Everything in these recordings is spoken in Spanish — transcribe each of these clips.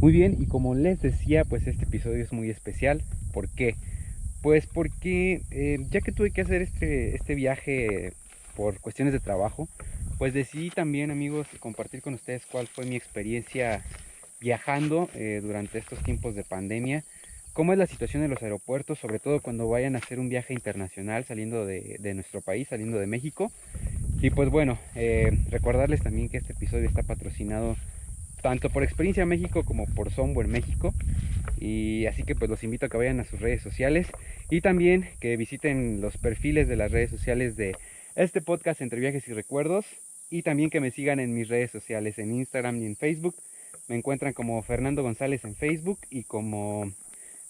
Muy bien, y como les decía, pues este episodio es muy especial. ¿Por qué? Pues porque ya que tuve que hacer este viaje por cuestiones de trabajo, pues decidí también, amigos, compartir con ustedes cuál fue mi experiencia viajando durante estos tiempos de pandemia. Cómo es la situación en los aeropuertos, sobre todo cuando vayan a hacer un viaje internacional saliendo de nuestro país, saliendo de México. Y pues bueno, recordarles también que este episodio está patrocinado tanto por Experiencia México como por Somewhere México. Y así que pues los invito a que vayan a sus redes sociales y también que visiten los perfiles de las redes sociales de este podcast Entre Viajes y Recuerdos, y también que me sigan en mis redes sociales en Instagram y en Facebook. Me encuentran como Fernando González en Facebook y como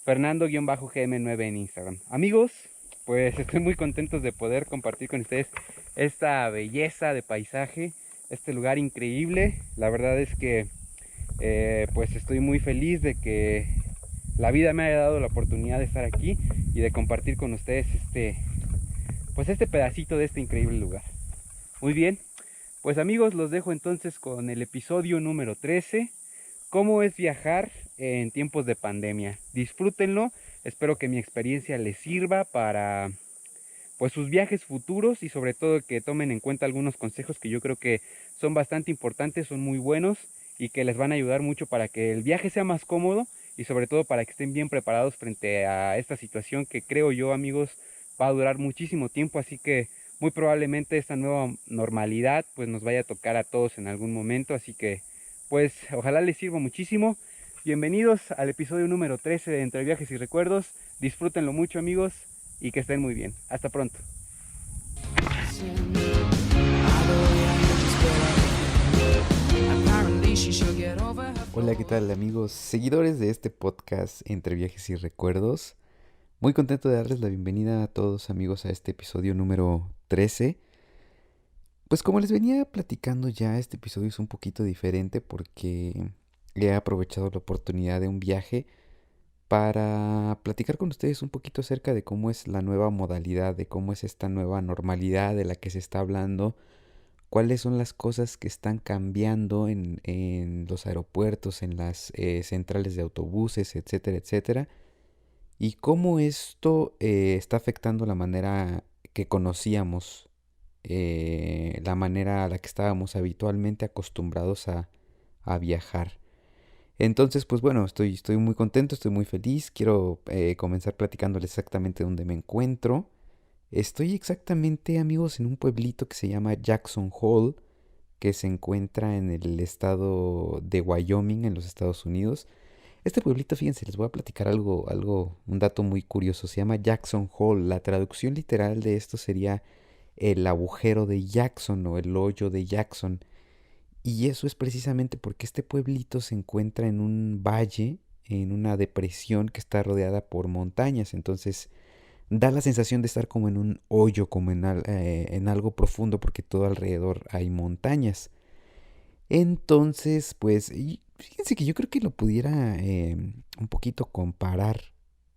Fernando-GM9 en Instagram. Amigos, pues estoy muy contento de poder compartir con ustedes esta belleza de paisaje, este lugar increíble. La verdad es que pues estoy muy feliz de que la vida me haya dado la oportunidad de estar aquí y de compartir con ustedes este pedacito de este increíble lugar. Muy bien, pues amigos, los dejo entonces con el episodio número 13, cómo es viajar en tiempos de pandemia. Disfrútenlo, espero que mi experiencia les sirva para pues sus viajes futuros, y sobre todo que tomen en cuenta algunos consejos que yo creo que son bastante importantes, son muy buenos y que les van a ayudar mucho para que el viaje sea más cómodo y sobre todo para que estén bien preparados frente a esta situación que creo yo, amigos, va a durar muchísimo tiempo. Así que muy probablemente esta nueva normalidad pues nos vaya a tocar a todos en algún momento, así que pues ojalá les sirva muchísimo. Bienvenidos al episodio número 13 de Entre Viajes y Recuerdos. Disfrútenlo mucho, amigos, y que estén muy bien. Hasta pronto. Hola, ¿qué tal amigos? Seguidores de este podcast Entre Viajes y Recuerdos. Muy contento de darles la bienvenida a todos amigos a este episodio número 13. Pues como les venía platicando ya, este episodio es un poquito diferente porque he aprovechado la oportunidad de un viaje para platicar con ustedes un poquito acerca de cómo es la nueva modalidad, de cómo es esta nueva normalidad de la que se está hablando, cuáles son las cosas que están cambiando en los aeropuertos, en las centrales de autobuses, etcétera, etcétera, y cómo esto está afectando la manera que conocíamos, la manera a la que estábamos habitualmente acostumbrados a viajar. Entonces, pues bueno, estoy muy contento, estoy muy feliz. Quiero comenzar platicándoles exactamente dónde me encuentro. Estoy exactamente, amigos, en un pueblito que se llama Jackson Hole, que se encuentra en el estado de Wyoming, en los Estados Unidos. Este pueblito, fíjense, les voy a platicar un dato muy curioso. Se llama Jackson Hole. La traducción literal de esto sería el agujero de Jackson o el hoyo de Jackson. Y eso es precisamente porque este pueblito se encuentra en un valle, en una depresión que está rodeada por montañas. Entonces da la sensación de estar como en un hoyo, como en algo profundo, porque todo alrededor hay montañas. Entonces, pues, y fíjense que yo creo que lo pudiera un poquito comparar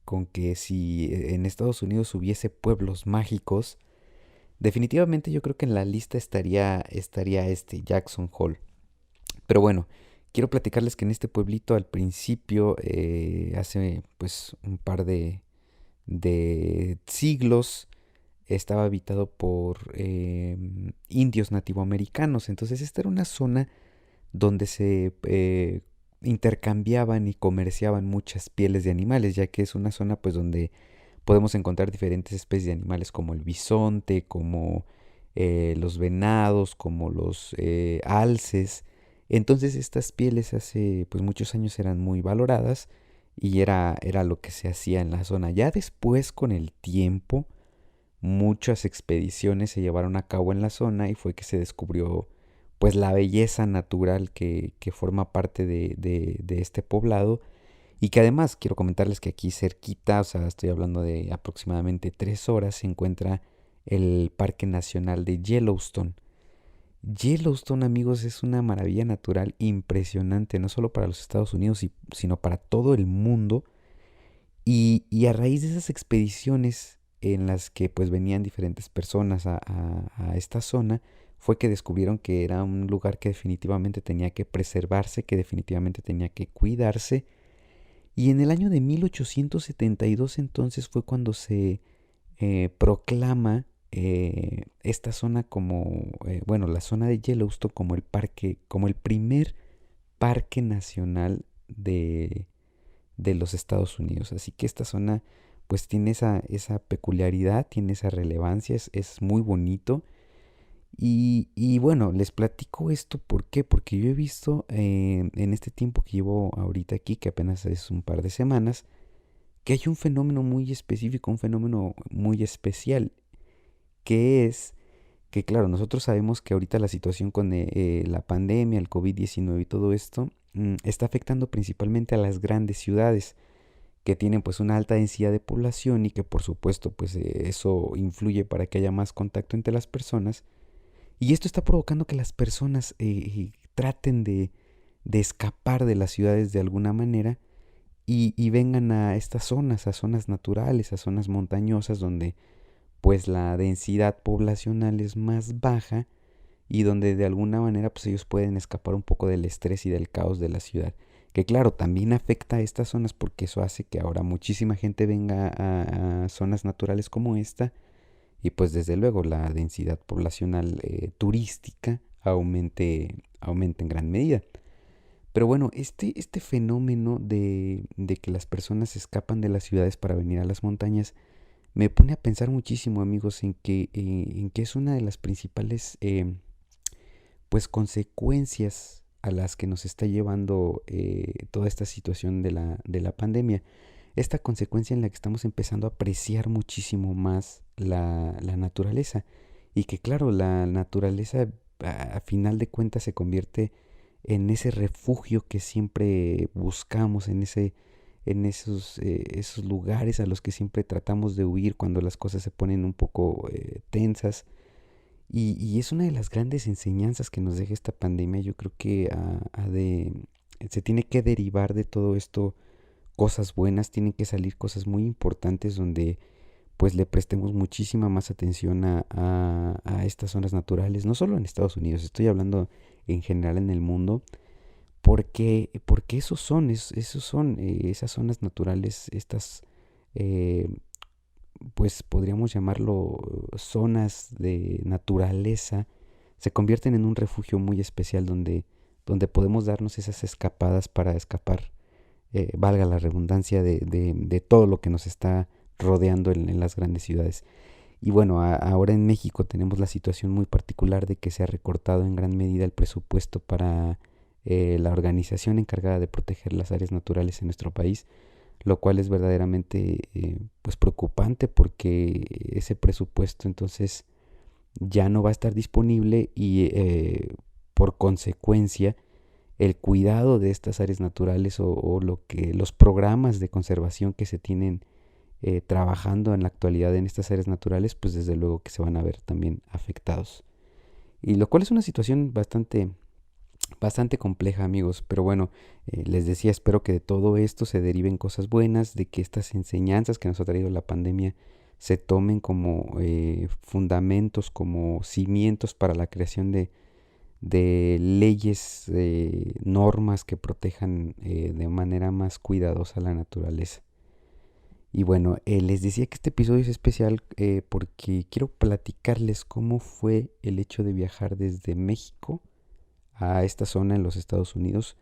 con que si en Estados Unidos hubiese pueblos mágicos, definitivamente yo creo que en la lista estaría este Jackson Hole. Pero bueno, quiero platicarles que en este pueblito al principio, hace pues un par de siglos, estaba habitado por indios nativoamericanos. Entonces esta era una zona donde se intercambiaban y comerciaban muchas pieles de animales, ya que es una zona pues donde podemos encontrar diferentes especies de animales como el bisonte, como los venados, como los alces. Entonces estas pieles hace pues muchos años eran muy valoradas y era lo que se hacía en la zona. Ya después, con el tiempo, muchas expediciones se llevaron a cabo en la zona y fue que se descubrió pues la belleza natural que forma parte de este poblado, y que además quiero comentarles que aquí cerquita, o sea, estoy hablando de aproximadamente 3 horas, se encuentra el Parque Nacional de Yellowstone. Yellowstone, amigos, es una maravilla natural impresionante, no solo para los Estados Unidos, sino para todo el mundo. Y a raíz de esas expediciones en las que pues venían diferentes personas a esta zona, fue que descubrieron que era un lugar que definitivamente tenía que preservarse, que definitivamente tenía que cuidarse. Y en el año de 1872 entonces fue cuando se proclama esta zona como, bueno, la zona de Yellowstone como el parque, como el primer parque nacional de los Estados Unidos. Así que esta zona pues tiene esa peculiaridad, tiene esa relevancia, es muy bonito. Y bueno, les platico esto, ¿por qué? Porque yo he visto en este tiempo que llevo ahorita aquí, que apenas es un par de semanas, que hay un fenómeno muy específico, un fenómeno muy especial, que es que claro, nosotros sabemos que ahorita la situación con la pandemia, el COVID-19 y todo esto, está afectando principalmente a las grandes ciudades que tienen pues una alta densidad de población y que por supuesto pues eso influye para que haya más contacto entre las personas. Y esto está provocando que las personas traten de escapar de las ciudades de alguna manera y vengan a estas zonas, a zonas naturales, a zonas montañosas donde pues la densidad poblacional es más baja y donde de alguna manera pues ellos pueden escapar un poco del estrés y del caos de la ciudad. Que claro, también afecta a estas zonas porque eso hace que ahora muchísima gente venga a zonas naturales como esta y pues desde luego la densidad poblacional turística aumente en gran medida. Pero bueno, este fenómeno de que las personas escapan de las ciudades para venir a las montañas me pone a pensar muchísimo, amigos, en que es una de las principales pues consecuencias a las que nos está llevando toda esta situación de la pandemia. Esta consecuencia en la que estamos empezando a apreciar muchísimo más la naturaleza y que claro, la naturaleza a final de cuentas se convierte en ese refugio que siempre buscamos, en esos lugares a los que siempre tratamos de huir cuando las cosas se ponen un poco tensas. Y es una de las grandes enseñanzas que nos deja esta pandemia. Yo creo que se tiene que derivar de todo esto cosas buenas, tienen que salir cosas muy importantes donde pues le prestemos muchísima más atención a estas zonas naturales, no solo en Estados Unidos, estoy hablando en general en el mundo, porque esos son esas zonas naturales, estas eh, pues podríamos llamarlo zonas de naturaleza, se convierten en un refugio muy especial donde podemos darnos esas escapadas para escapar, valga la redundancia, de todo lo que nos está rodeando en las grandes ciudades. Y bueno, ahora en México tenemos la situación muy particular de que se ha recortado en gran medida el presupuesto para la organización encargada de proteger las áreas naturales en nuestro país, lo cual es verdaderamente pues preocupante porque ese presupuesto entonces ya no va a estar disponible y por consecuencia el cuidado de estas áreas naturales o lo que los programas de conservación que se tienen trabajando en la actualidad en estas áreas naturales, pues desde luego que se van a ver también afectados. Y lo cual es una situación bastante compleja, amigos, pero bueno, les decía, espero que de todo esto se deriven cosas buenas, de que estas enseñanzas que nos ha traído la pandemia se tomen como fundamentos, como cimientos para la creación de leyes, normas que protejan de manera más cuidadosa la naturaleza. Y bueno, les decía que este episodio es especial porque quiero platicarles cómo fue el hecho de viajar desde México a esta zona en los Estados Unidos,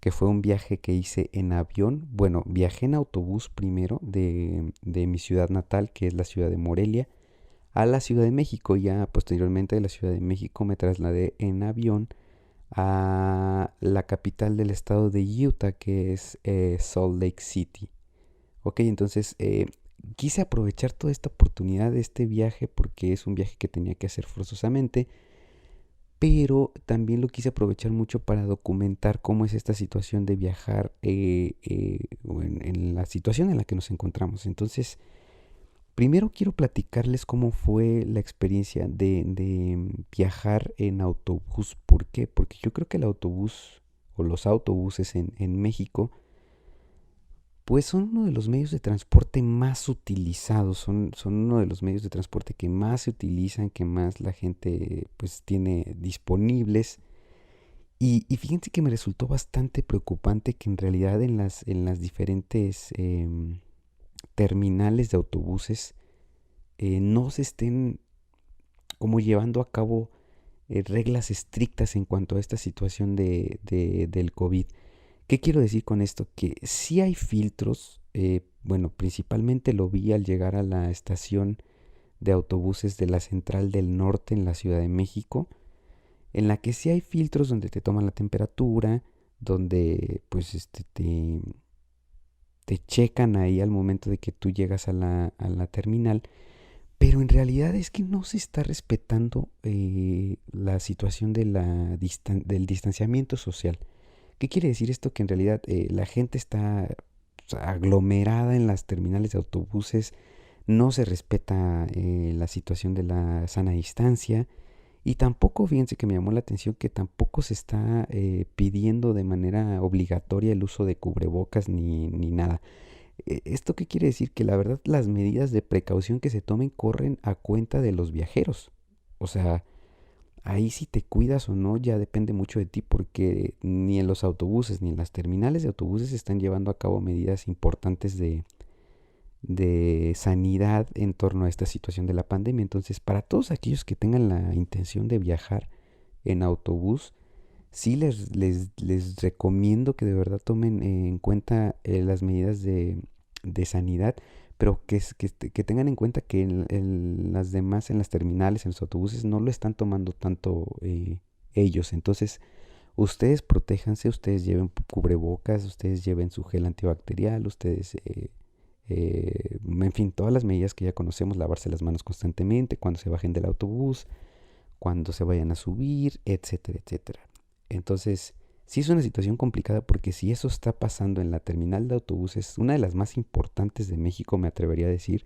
que fue un viaje que hice en avión. Bueno, viajé en autobús primero de mi ciudad natal, que es la ciudad de Morelia, a la Ciudad de México. Ya posteriormente de la Ciudad de México me trasladé en avión a la capital del estado de Utah, que es Salt Lake City. Ok, entonces quise aprovechar toda esta oportunidad de este viaje porque es un viaje que tenía que hacer forzosamente, pero también lo quise aprovechar mucho para documentar cómo es esta situación de viajar en la situación en la que nos encontramos. Entonces, primero quiero platicarles cómo fue la experiencia de viajar en autobús. ¿Por qué? Porque yo creo que el autobús o los autobuses en México pues son uno de los medios de transporte más utilizados, son uno de los medios de transporte que más se utilizan, que más la gente pues tiene disponibles. Y fíjense que me resultó bastante preocupante que en realidad en las diferentes terminales de autobuses no se estén como llevando a cabo reglas estrictas en cuanto a esta situación del COVID. ¿Qué quiero decir con esto? Que sí hay filtros, bueno, principalmente lo vi al llegar a la estación de autobuses de la Central del Norte en la Ciudad de México, en la que sí hay filtros donde te toman la temperatura, donde pues te checan ahí al momento de que tú llegas a la terminal, pero en realidad es que no se está respetando la situación del distanciamiento social. ¿Qué quiere decir esto? Que en realidad la gente está aglomerada en las terminales de autobuses, no se respeta la situación de la sana distancia y tampoco, fíjense que me llamó la atención que tampoco se está pidiendo de manera obligatoria el uso de cubrebocas ni nada. ¿Esto qué quiere decir? Que la verdad las medidas de precaución que se tomen corren a cuenta de los viajeros. O sea, ahí si te cuidas o no ya depende mucho de ti porque ni en los autobuses ni en las terminales de autobuses se están llevando a cabo medidas importantes de sanidad en torno a esta situación de la pandemia. Entonces, para todos aquellos que tengan la intención de viajar en autobús, sí les recomiendo que de verdad tomen en cuenta las medidas de sanidad, pero que tengan en cuenta que en las demás, en las terminales, en los autobuses, no lo están tomando tanto ellos. Entonces, ustedes protéjanse, ustedes lleven cubrebocas, ustedes lleven su gel antibacterial, ustedes, en fin, todas las medidas que ya conocemos, lavarse las manos constantemente cuando se bajen del autobús, cuando se vayan a subir, etcétera, etcétera. Entonces, sí es una situación complicada porque si eso está pasando en la terminal de autobuses, una de las más importantes de México, me atrevería a decir,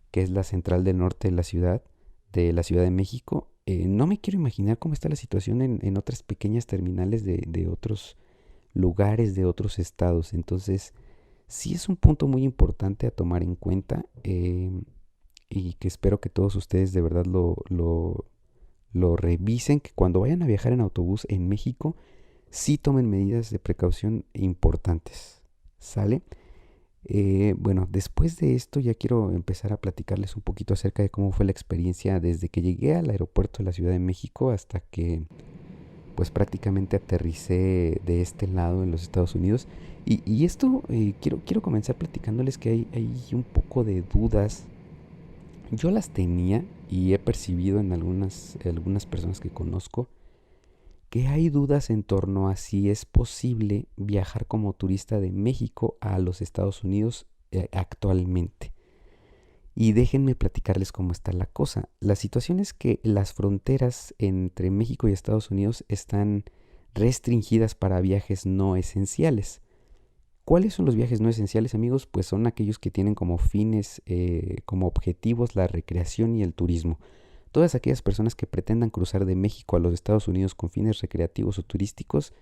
que es la Central del Norte de la Ciudad de México, no me quiero imaginar cómo está la situación en otras pequeñas terminales de otros lugares, de otros estados. Entonces, sí es un punto muy importante a tomar en cuenta y que espero que todos ustedes de verdad lo revisen, que cuando vayan a viajar en autobús en México, sí tomen medidas de precaución importantes. ¿Sale? Bueno, después de esto ya quiero empezar a platicarles un poquito acerca de cómo fue la experiencia desde que llegué al aeropuerto de la Ciudad de México hasta que pues prácticamente aterricé de este lado en los Estados Unidos. Y esto quiero comenzar platicándoles que hay un poco de dudas. Yo las tenía y he percibido en algunas personas que conozco que hay dudas en torno a si es posible viajar como turista de México a los Estados Unidos actualmente. Y déjenme platicarles cómo está la cosa. La situación es que las fronteras entre México y Estados Unidos están restringidas para viajes no esenciales. ¿Cuáles son los viajes no esenciales, amigos? Pues son aquellos que tienen como fines, como objetivos la recreación y el turismo. Todas aquellas personas que pretendan cruzar de México a los Estados Unidos con fines recreativos o turísticos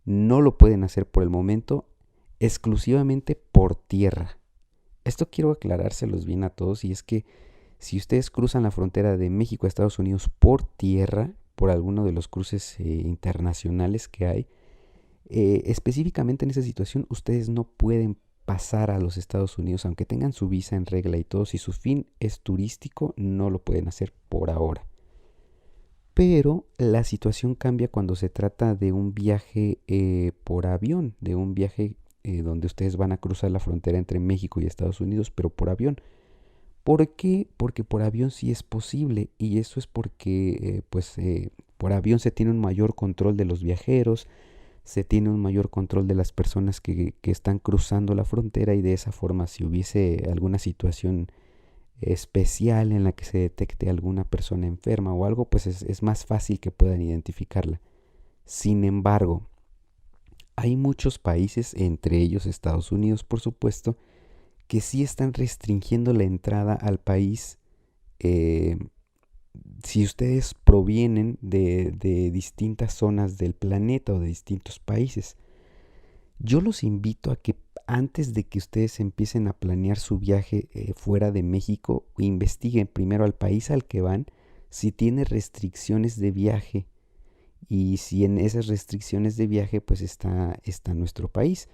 no lo pueden hacer por el momento, exclusivamente por tierra. Esto quiero aclarárselos bien a todos y es que si ustedes cruzan la frontera de México a Estados Unidos por tierra, por alguno de los cruces internacionales que hay, específicamente en esa situación ustedes no pueden pasar a los Estados Unidos aunque tengan su visa en regla y todo. Si su fin es turístico, no lo pueden hacer por ahora. Pero la situación cambia cuando se trata de un viaje por avión, de un viaje donde ustedes van a cruzar la frontera entre México y Estados Unidos, pero por avión. ¿Por qué? Porque por avión sí es posible y eso es porque por avión se tiene un mayor control de los viajeros, se tiene un mayor control de las personas que están cruzando la frontera y de esa forma si hubiese alguna situación especial en la que se detecte alguna persona enferma o algo, pues es más fácil que puedan identificarla. Sin embargo, hay muchos países, entre ellos Estados Unidos por supuesto, que sí están restringiendo la entrada al país eh, si ustedes provienen de distintas zonas del planeta o de distintos países. Yo los invito a que antes de que ustedes empiecen a planear su viaje fuera de México, investiguen primero al país al que van, si tiene restricciones de viaje y si en esas restricciones de viaje pues está nuestro país.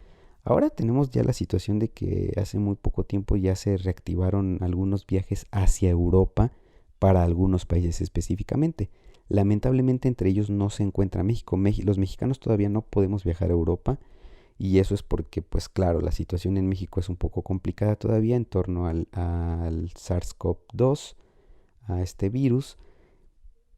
Ahora tenemos ya la situación de que hace muy poco tiempo ya se reactivaron algunos viajes hacia Europa para algunos países específicamente. Lamentablemente entre ellos no se encuentra México. Los mexicanos todavía no podemos viajar a Europa y eso es porque pues claro, la situación en México es un poco complicada todavía en torno al SARS-CoV-2, a este virus.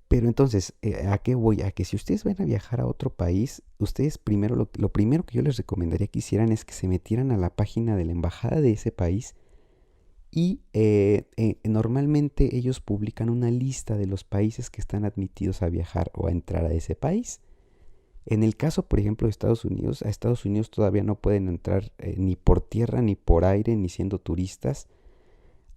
Pero entonces, ¿a qué voy? A que si ustedes van a viajar a otro país, ustedes primero, lo primero que yo les recomendaría que hicieran es que se metieran a la página de la embajada de ese país y normalmente ellos publican una lista de los países que están admitidos a viajar o a entrar a ese país. En el caso, por ejemplo, de Estados Unidos, a Estados Unidos todavía no pueden entrar ni por tierra, ni por aire, ni siendo turistas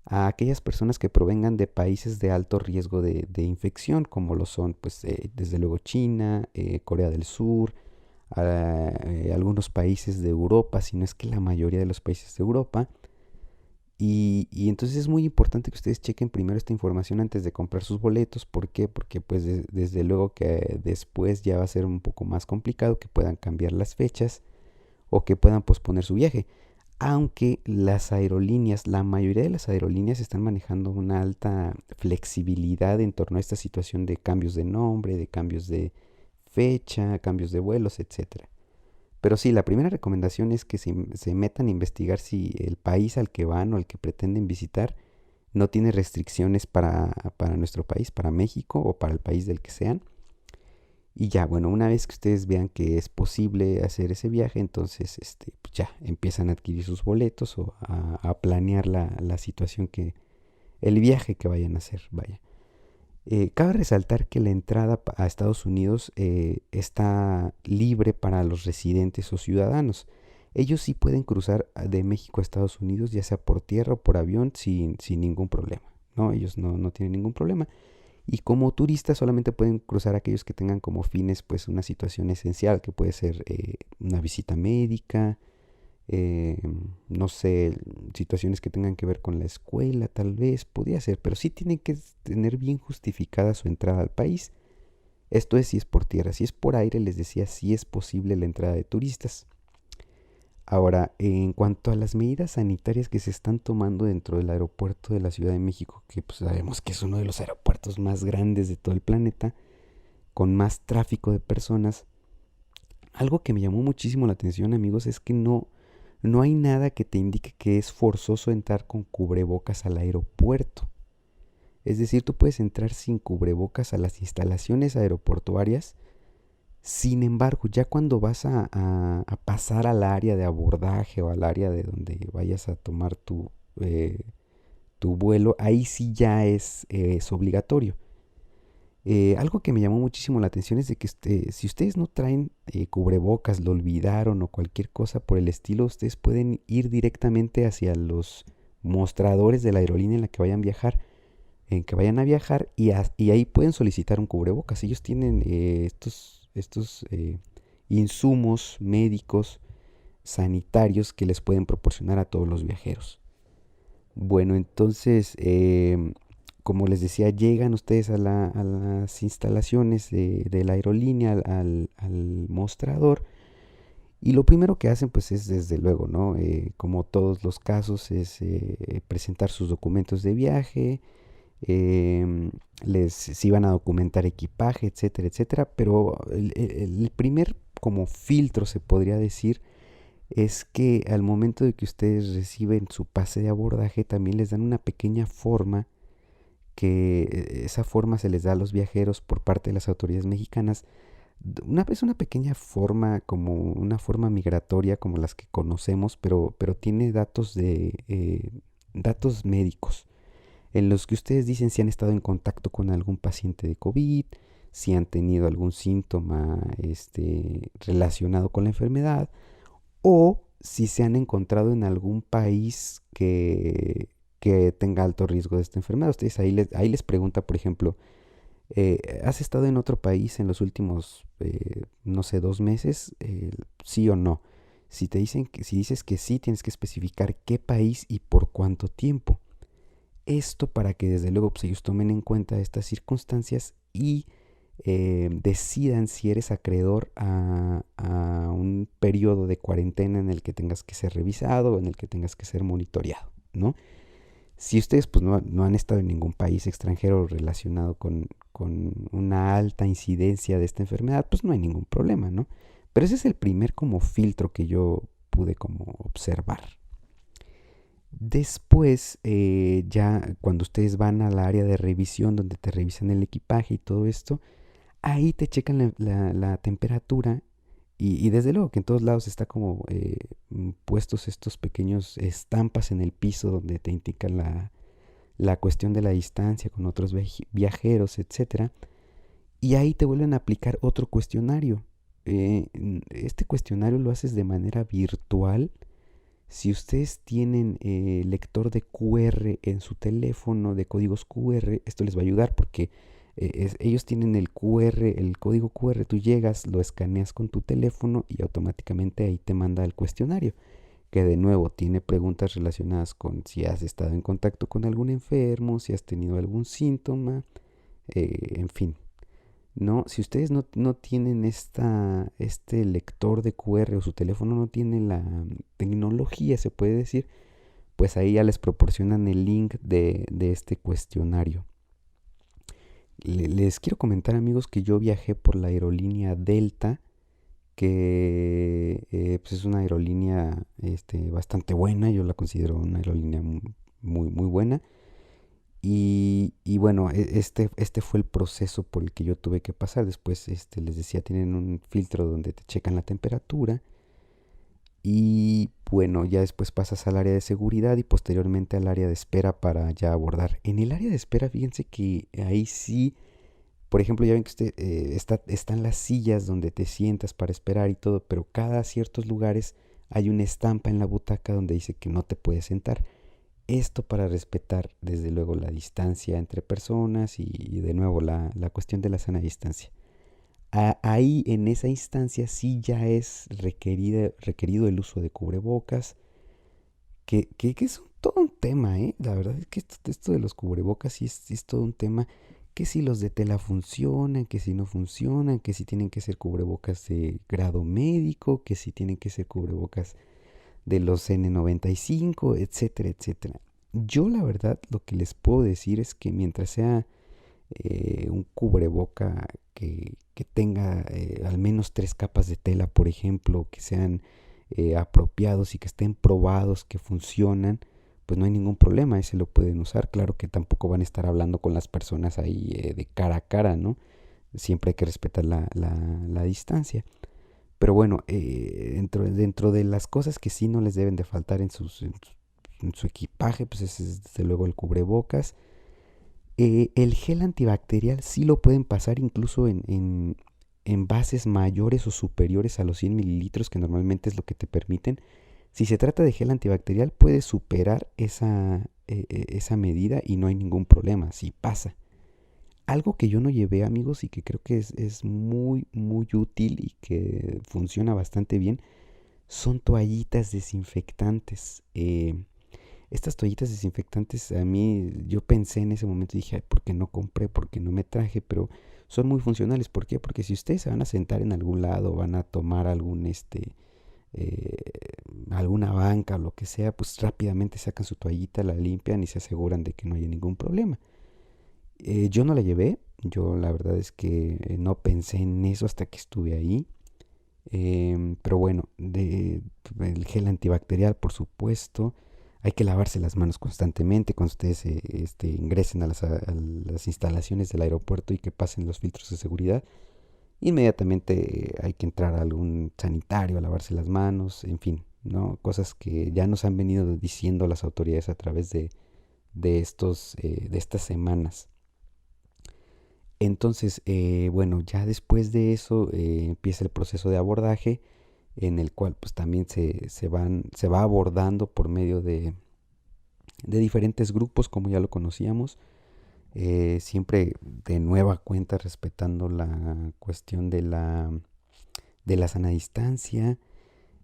a aquellas personas que provengan de países de alto riesgo de infección, como lo son, pues, desde luego China, Corea del Sur, algunos países de Europa, si no es que la mayoría de los países de Europa. Y entonces es muy importante que ustedes chequen primero esta información antes de comprar sus boletos. ¿Por qué? Porque pues desde luego que después ya va a ser un poco más complicado que puedan cambiar las fechas o que puedan posponer su viaje. Aunque las aerolíneas, la mayoría de las aerolíneas están manejando una alta flexibilidad en torno a esta situación de cambios de nombre, de cambios de fecha, cambios de vuelos, etcétera. Pero sí, la primera recomendación es que se metan a investigar si el país al que van o al que pretenden visitar no tiene restricciones para nuestro país, para México o para el país del que sean. Y ya, bueno, una vez que ustedes vean que es posible hacer ese viaje, entonces pues ya empiezan a adquirir sus boletos o a planear la situación el viaje que vayan a hacer, vaya. Cabe resaltar que la entrada a Estados Unidos está libre para los residentes o ciudadanos. Ellos sí pueden cruzar de México a Estados Unidos, ya sea por tierra o por avión, sin ningún problema, ¿no? Ellos no tienen ningún problema. Y como turistas solamente pueden cruzar aquellos que tengan como fines pues una situación esencial, que puede ser una visita médica, eh, no sé, situaciones que tengan que ver con la escuela, tal vez, podría ser, pero sí tienen que tener bien justificada su entrada al país. Esto es si es por tierra, si es por aire, les decía, sí es posible la entrada de turistas. Ahora, en cuanto a las medidas sanitarias que se están tomando dentro del aeropuerto de la Ciudad de México, que pues sabemos que es uno de los aeropuertos más grandes de todo el planeta, con más tráfico de personas, algo que me llamó muchísimo la atención, amigos, es que no hay nada que te indique que es forzoso entrar con cubrebocas al aeropuerto. Es decir, tú puedes entrar sin cubrebocas a las instalaciones aeroportuarias. Sin embargo, ya cuando vas a pasar al área de abordaje o al área de donde vayas a tomar tu vuelo, ahí sí ya es obligatorio. Algo que me llamó muchísimo la atención es de que si ustedes no traen cubrebocas, lo olvidaron o cualquier cosa por el estilo, ustedes pueden ir directamente hacia los mostradores de la aerolínea en la que vayan a viajar, y ahí pueden solicitar un cubrebocas. Ellos tienen estos insumos médicos, sanitarios que les pueden proporcionar a todos los viajeros. Bueno, entonces, como les decía, llegan ustedes a las instalaciones de la aerolínea, al mostrador, y lo primero que hacen, pues, es desde luego, ¿no? Como todos los casos, es presentar sus documentos de viaje, si van a documentar equipaje, etcétera, etcétera, pero el primer como filtro, se podría decir, es que al momento de que ustedes reciben su pase de abordaje, también les dan una pequeña forma, que esa forma se les da a los viajeros por parte de las autoridades mexicanas. Es una pequeña forma, como una forma migratoria como las que conocemos, pero tiene datos médicos, en los que ustedes dicen si han estado en contacto con algún paciente de COVID, si han tenido algún síntoma relacionado con la enfermedad, o si se han encontrado en algún país que tenga alto riesgo de esta enfermedad. Ustedes ahí les pregunta, por ejemplo, ¿has estado en otro país en los últimos, no sé, 2 meses? Sí o no. Si dices que sí, tienes que especificar qué país y por cuánto tiempo. Esto para que desde luego pues, ellos tomen en cuenta estas circunstancias y decidan si eres acreedor a un periodo de cuarentena en el que tengas que ser revisado o en el que tengas que ser monitoreado, ¿no? Si ustedes pues, no han estado en ningún país extranjero relacionado con una alta incidencia de esta enfermedad, pues no hay ningún problema, ¿no? Pero ese es el primer como filtro que yo pude como observar. Después, ya cuando ustedes van al área de revisión donde te revisan el equipaje y todo esto, ahí te checan la temperatura y desde luego que en todos lados está como puestos estos pequeños estampas en el piso donde te indican la cuestión de la distancia con otros viajeros, etcétera. Y ahí te vuelven a aplicar otro cuestionario. Este cuestionario lo haces de manera virtual. Si ustedes tienen lector de QR en su teléfono, de códigos QR, esto les va a ayudar porque ellos tienen el QR, el código QR, tú llegas, lo escaneas con tu teléfono y automáticamente ahí te manda el cuestionario, que de nuevo tiene preguntas relacionadas con si has estado en contacto con algún enfermo, si has tenido algún síntoma, en fin. No, si ustedes no tienen este lector de QR o su teléfono no tiene la tecnología, se puede decir, pues ahí ya les proporcionan el link de este cuestionario. Les quiero comentar, amigos, que yo viajé por la aerolínea Delta, que pues es una aerolínea bastante buena, yo la considero una aerolínea muy buena. Y bueno, este fue el proceso por el que yo tuve que pasar. Después les decía, tienen un filtro donde te checan la temperatura. Y bueno, ya después pasas al área de seguridad y posteriormente al área de espera para ya abordar. En el área de espera, fíjense que ahí sí, por ejemplo, ya ven que están las sillas donde te sientas para esperar y todo, pero cada ciertos lugares hay una estampa en la butaca donde dice que no te puedes sentar. Esto para respetar desde luego la distancia entre personas y de nuevo la cuestión de la sana distancia. Ahí en esa instancia sí ya es requerido el uso de cubrebocas, que es todo un tema, ¿eh? La verdad es que esto de los cubrebocas sí es todo un tema, que si los de tela funcionan, que si no funcionan, que si tienen que ser cubrebocas de grado médico, que si tienen que ser cubrebocas de los N95, etcétera, etcétera. Yo la verdad lo que les puedo decir es que mientras sea un cubreboca que tenga al menos 3 capas de tela, por ejemplo, que sean apropiados y que estén probados, que funcionan, pues no hay ningún problema, ese lo pueden usar. Claro que tampoco van a estar hablando con las personas ahí de cara a cara, ¿no? Siempre hay que respetar la distancia. Pero bueno, dentro de las cosas que sí no les deben de faltar en su equipaje, pues es desde luego el cubrebocas. El gel antibacterial sí lo pueden pasar incluso en envases mayores o superiores a los 100 mililitros, que normalmente es lo que te permiten. Si se trata de gel antibacterial, puedes superar esa medida y no hay ningún problema, sí pasa. Algo que yo no llevé, amigos, y que creo que es muy útil y que funciona bastante bien, son toallitas desinfectantes. Estas toallitas desinfectantes a mí, yo pensé en ese momento y dije, ¿por qué no compré? ¿Por qué no me traje? Pero son muy funcionales. ¿Por qué? Porque si ustedes se van a sentar en algún lado, van a tomar eh, alguna banca o lo que sea, pues rápidamente sacan su toallita, la limpian y se aseguran de que no haya ningún problema. Yo no la llevé, yo la verdad es que no pensé en eso hasta que estuve ahí. Pero bueno, el gel antibacterial, por supuesto. Hay que lavarse las manos constantemente cuando ustedes ingresen a las instalaciones del aeropuerto y que pasen los filtros de seguridad. Inmediatamente hay que entrar a algún sanitario a lavarse las manos, en fin, ¿no? Cosas que ya nos han venido diciendo las autoridades a través de estas semanas. Entonces, bueno, ya después de eso empieza el proceso de abordaje en el cual pues también se va abordando por medio de diferentes grupos como ya lo conocíamos, siempre de nueva cuenta respetando la cuestión de la sana distancia.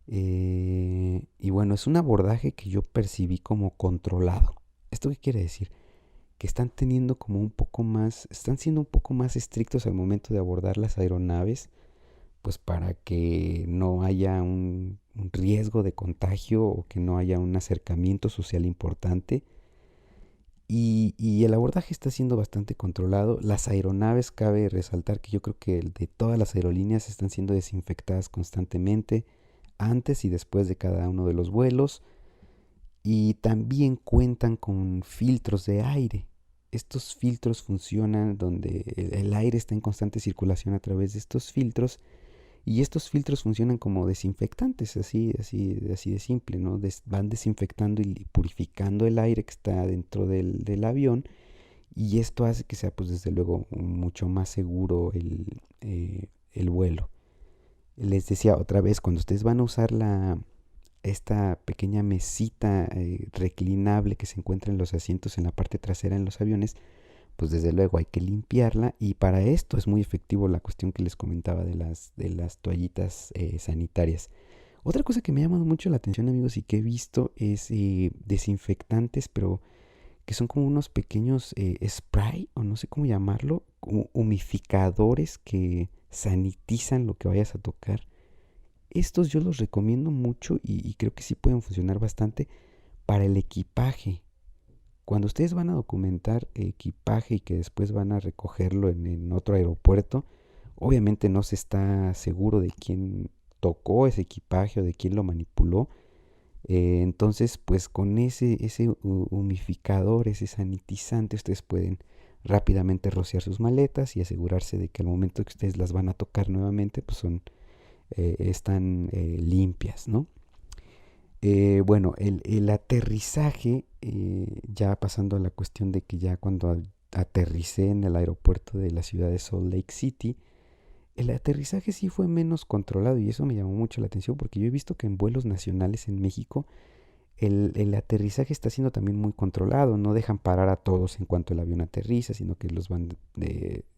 Y bueno, es un abordaje que yo percibí como controlado. ¿Esto qué quiere decir? Que están teniendo como un poco más, están siendo un poco más estrictos al momento de abordar las aeronaves, pues para que no haya un riesgo de contagio o que no haya un acercamiento social importante. Y el abordaje está siendo bastante controlado. Las aeronaves, cabe resaltar que yo creo que de todas las aerolíneas están siendo desinfectadas constantemente antes y después de cada uno de los vuelos. Y también cuentan con filtros de aire. Estos filtros funcionan donde el aire está en constante circulación a través de estos filtros, y estos filtros funcionan como desinfectantes, así de simple, ¿no? Van desinfectando y purificando el aire que está dentro del avión, y esto hace que sea, pues desde luego, mucho más seguro el vuelo. Les decía otra vez, cuando ustedes van a usar esta pequeña mesita reclinable que se encuentra en los asientos en la parte trasera en los aviones, pues desde luego hay que limpiarla, y para esto es muy efectivo la cuestión que les comentaba de las toallitas sanitarias. Otra cosa que me ha llamado mucho la atención, amigos, y que he visto es desinfectantes, pero que son como unos pequeños spray, o no sé cómo llamarlo, humificadores que sanitizan lo que vayas a tocar. Estos yo los recomiendo mucho y creo que sí pueden funcionar bastante para el equipaje. Cuando ustedes van a documentar equipaje y que después van a recogerlo en otro aeropuerto, obviamente no se está seguro de quién tocó ese equipaje o de quién lo manipuló. Entonces, pues con ese humificador, ese sanitizante, ustedes pueden rápidamente rociar sus maletas y asegurarse de que al momento que ustedes las van a tocar nuevamente, pues están limpias, ¿no? Bueno, el aterrizaje, ya pasando a la cuestión de que ya cuando aterricé en el aeropuerto de la ciudad de Salt Lake City, el aterrizaje sí fue menos controlado, y eso me llamó mucho la atención porque yo he visto que en vuelos nacionales en México el aterrizaje está siendo también muy controlado. No dejan parar a todos en cuanto el avión aterriza, sino que los van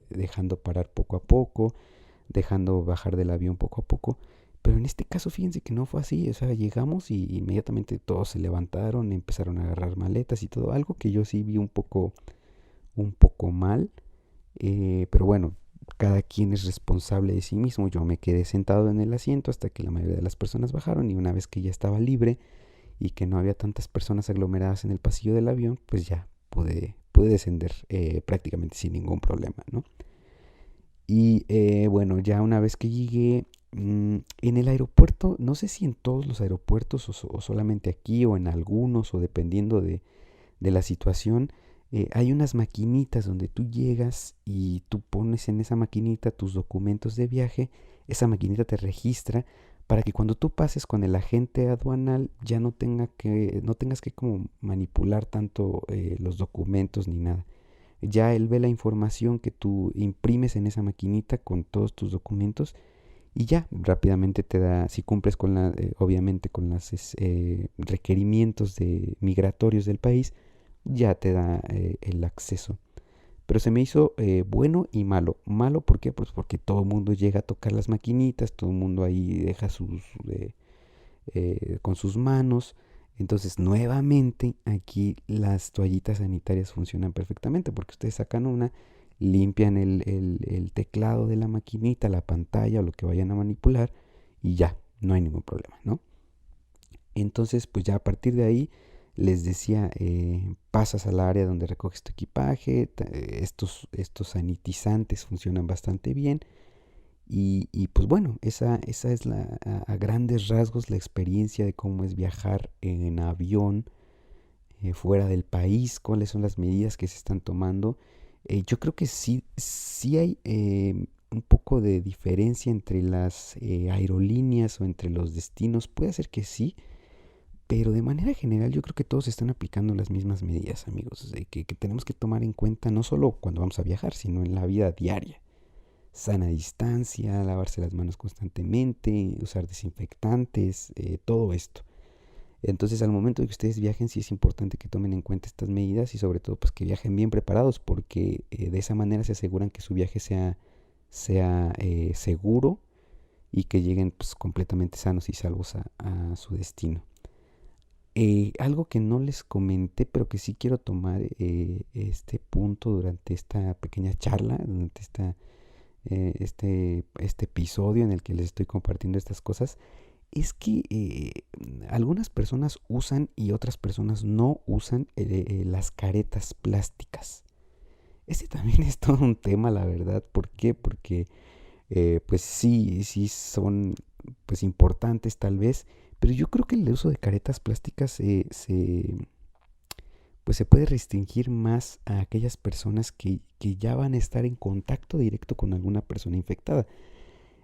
dejando parar poco a poco, dejando bajar del avión poco a poco. Pero en este caso, fíjense que no fue así. O sea, llegamos y inmediatamente todos se levantaron, empezaron a agarrar maletas y todo. Algo que yo sí vi un poco mal. Pero bueno, cada quien es responsable de sí mismo. Yo me quedé sentado en el asiento hasta que la mayoría de las personas bajaron, y una vez que ya estaba libre y que no había tantas personas aglomeradas en el pasillo del avión, pues ya pude descender prácticamente sin ningún problema, ¿no? Y bueno, ya una vez que llegué en el aeropuerto, no sé si en todos los aeropuertos o solamente aquí o en algunos, o dependiendo de la situación, hay unas maquinitas donde tú llegas y tú pones en esa maquinita tus documentos de viaje. Esa maquinita te registra para que cuando tú pases con el agente aduanal ya no tengas que como manipular tanto los documentos ni nada. Ya él ve la información que tú imprimes en esa maquinita con todos tus documentos, y ya rápidamente te da, si cumples obviamente con los requerimientos migratorios del país, ya te da el acceso. Pero se me hizo bueno y malo. Malo, ¿por qué? Pues porque todo el mundo llega a tocar las maquinitas, todo el mundo ahí deja con sus manos. Entonces, nuevamente, aquí las toallitas sanitarias funcionan perfectamente, porque ustedes sacan una, limpian el teclado de la maquinita, la pantalla o lo que vayan a manipular, y ya, no hay ningún problema, ¿no? Entonces, pues ya a partir de ahí, les decía, pasas al área donde recoges tu equipaje. Estos sanitizantes funcionan bastante bien. Y pues bueno, esa es a grandes rasgos la experiencia de cómo es viajar en avión fuera del país, cuáles son las medidas que se están tomando. Yo creo que sí hay un poco de diferencia entre las aerolíneas o entre los destinos. Puede ser que sí, pero de manera general yo creo que todos están aplicando las mismas medidas, amigos, que tenemos que tomar en cuenta no solo cuando vamos a viajar, sino en la vida diaria. Sana distancia, lavarse las manos constantemente, usar desinfectantes, todo esto. Entonces, al momento de que ustedes viajen, sí es importante que tomen en cuenta estas medidas, y sobre todo pues que viajen bien preparados, porque de esa manera se aseguran que su viaje sea seguro y que lleguen pues completamente sanos y salvos a su destino. Algo que no les comenté, pero que sí quiero tomar este punto durante esta pequeña charla, durante este episodio en el que les estoy compartiendo estas cosas, es que algunas personas usan y otras personas no usan las caretas plásticas. Este también es todo un tema, la verdad. ¿Por qué? Porque pues sí son pues importantes tal vez, pero yo creo que el uso de caretas plásticas pues se puede restringir más a aquellas personas que ya van a estar en contacto directo con alguna persona infectada.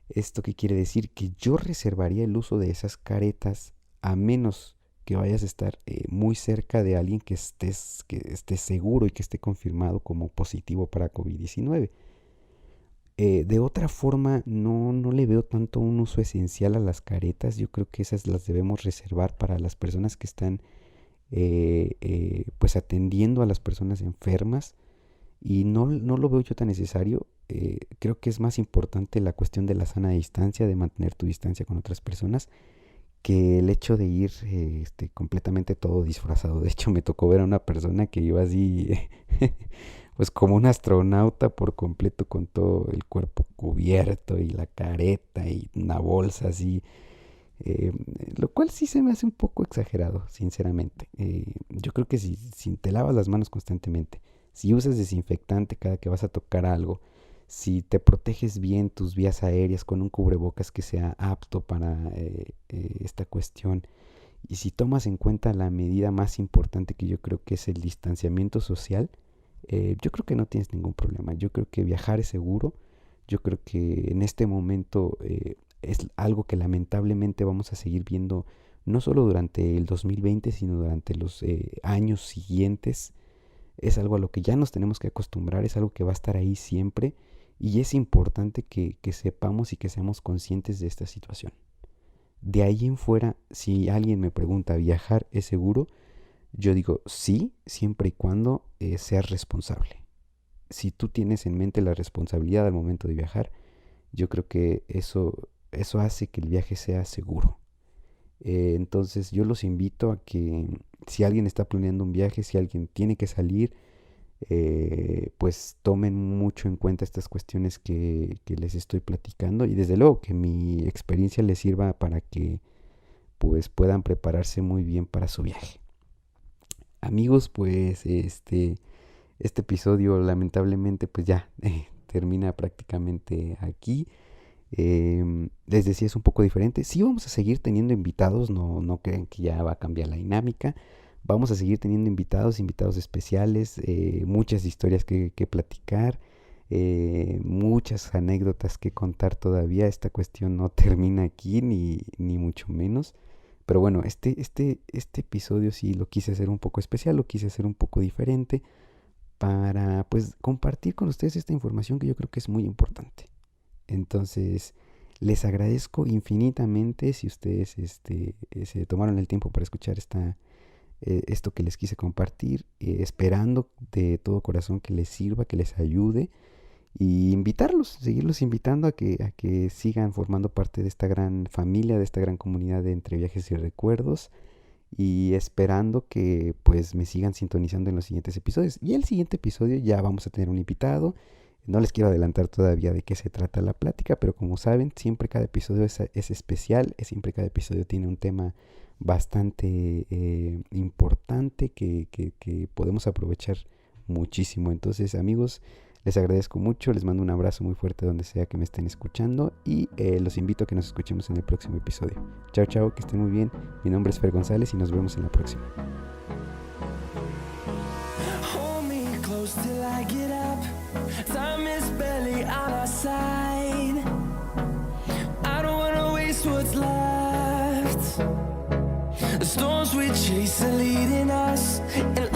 ¿Esto qué quiere decir? Que yo reservaría el uso de esas caretas a menos que vayas a estar muy cerca de alguien que esté seguro y que esté confirmado como positivo para COVID-19. De otra forma, no le veo tanto un uso esencial a las caretas. Yo creo que esas las debemos reservar para las personas que están pues atendiendo a las personas enfermas, y no lo veo yo tan necesario. Creo que es más importante la cuestión de la sana distancia, de mantener tu distancia con otras personas, que el hecho de ir completamente todo disfrazado. De hecho, me tocó ver a una persona que iba así, pues como un astronauta por completo, con todo el cuerpo cubierto y la careta y una bolsa así. Lo cual sí se me hace un poco exagerado, sinceramente. Yo creo que si te lavas las manos constantemente, si usas desinfectante cada que vas a tocar algo, si te proteges bien tus vías aéreas con un cubrebocas que sea apto para esta cuestión, y si tomas en cuenta la medida más importante, que yo creo que es el distanciamiento social, yo creo que no tienes ningún problema. Yo creo que viajar es seguro. Yo creo que en este momento es algo que lamentablemente vamos a seguir viendo, no solo durante el 2020, sino durante los años siguientes. Es algo a lo que ya nos tenemos que acostumbrar, es algo que va a estar ahí siempre, y es importante que sepamos y que seamos conscientes de esta situación. De ahí en fuera, si alguien me pregunta, ¿viajar es seguro? Yo digo sí, siempre y cuando seas responsable. Si tú tienes en mente la responsabilidad al momento de viajar, yo creo que eso hace que el viaje sea seguro. Entonces yo los invito a que si alguien está planeando un viaje, si alguien tiene que salir, pues tomen mucho en cuenta estas cuestiones que les estoy platicando, y desde luego que mi experiencia les sirva para que pues puedan prepararse muy bien para su viaje. Amigos, pues este episodio lamentablemente pues ya termina prácticamente aquí. Les decía, es un poco diferente. Sí vamos a seguir teniendo invitados, no crean que ya va a cambiar la dinámica. Vamos a seguir teniendo invitados especiales, muchas historias que platicar, muchas anécdotas que contar todavía. Esta cuestión no termina aquí, ni mucho menos. Pero bueno, este episodio sí lo quise hacer un poco especial, lo quise hacer un poco diferente, para pues compartir con ustedes esta información que yo creo que es muy importante. Entonces, les agradezco infinitamente si ustedes se tomaron el tiempo para escuchar esto que les quise compartir, esperando de todo corazón que les sirva, que les ayude, y seguirlos invitando a que sigan formando parte de esta gran familia, de esta gran comunidad de Entre Viajes y Recuerdos, y esperando que pues me sigan sintonizando en los siguientes episodios. Y el siguiente episodio ya vamos a tener un invitado. No les quiero adelantar todavía de qué se trata la plática, pero como saben, siempre cada episodio es especial, siempre cada episodio tiene un tema bastante importante que podemos aprovechar muchísimo. Entonces, amigos, les agradezco mucho, les mando un abrazo muy fuerte donde sea que me estén escuchando, y los invito a que nos escuchemos en el próximo episodio. Chao, chao, que estén muy bien. Mi nombre es Fer González y nos vemos en la próxima. Time is barely on our side. I don't wanna waste what's left. The storms we chase are leading us, and